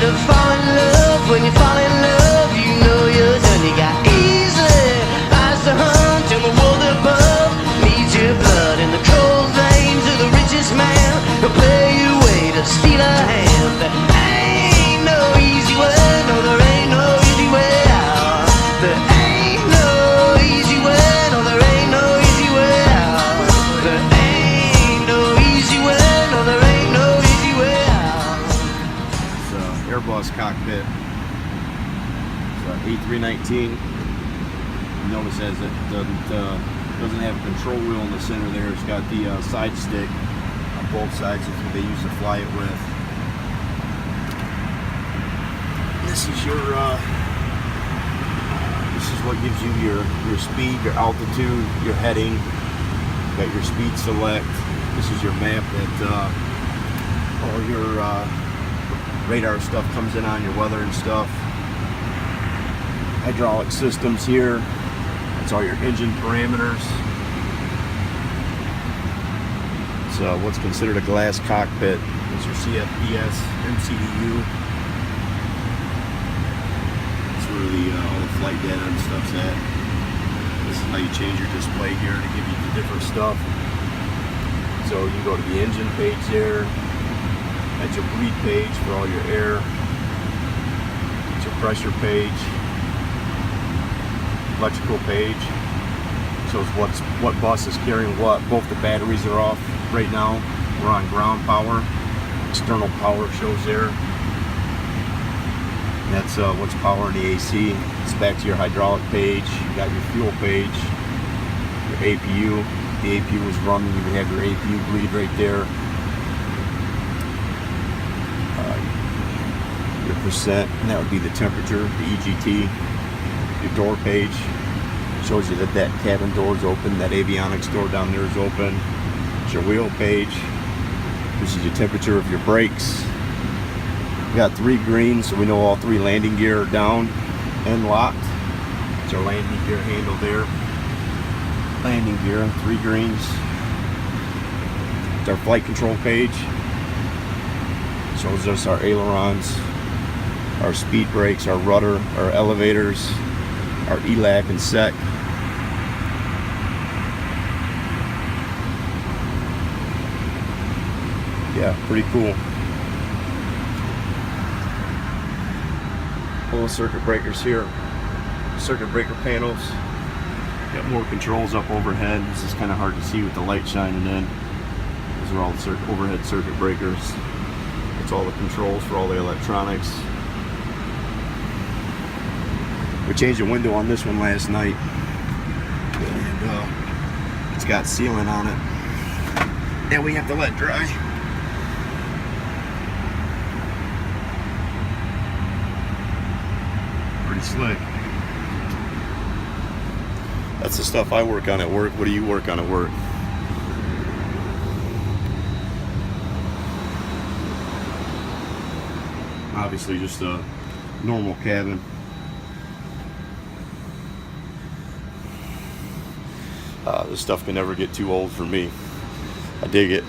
to fall in love. When you fall in love, you know you're done. You got easy eyes to hunt in the world above. Needs your blood in the cold veins of the richest man. He'll pay you way to steal a hand. There ain't no easy way, no, there ain't no easy way out. There ain't no easy way, no, there ain't no easy way out. There ain't no easy way, no, there ain't no easy way out. It's an Airbus cockpit. It's an A319. You notice as it doesn't have a control wheel in the center there. It's got the side stick on both sides. That's what they use to fly it with. This is your this is what gives you your speed, your altitude, your heading. You got your speed select. This is your map that all your radar stuff comes in on, your weather and stuff. Hydraulic systems here. That's all your engine parameters. It's what's considered a glass cockpit. It's your CFPS, MCDU. All the flight data and stuff's at. This is how you change your display here to give you the different stuff. So you go to the engine page there. That's your bleed page for all your air. It's your pressure page. Electrical page. Shows what bus is carrying what. Both the batteries are off right now. We're on ground power. External power shows there. That's what's powering the AC. It's back to your hydraulic page. You got your fuel page, your APU. The APU is running. You have your APU bleed right there. Your percent, and that would be the temperature, the EGT. Your door page shows you that that cabin door is open. That avionics door down there is open. It's your wheel page. This is your temperature of your brakes. We got 3 greens, so we know all 3 landing gear are down and locked. It's our landing gear handle there. Landing gear, 3 greens. It's our flight control page. Shows us our ailerons, our speed brakes, our rudder, our elevators, our ELAC and SEC. Yeah, pretty cool. All the circuit breakers here, circuit breaker panels. Got more controls up overhead. This is kind of hard to see with the light shining in. These are all the overhead circuit breakers. It's all the controls for all the electronics. We changed the window on this one last night, and it's got sealant on it. Now we have to let dry. Slick. That's the stuff I work on at work. What do you work on at work? Obviously just a normal cabin. This stuff can never get too old for me. I dig it.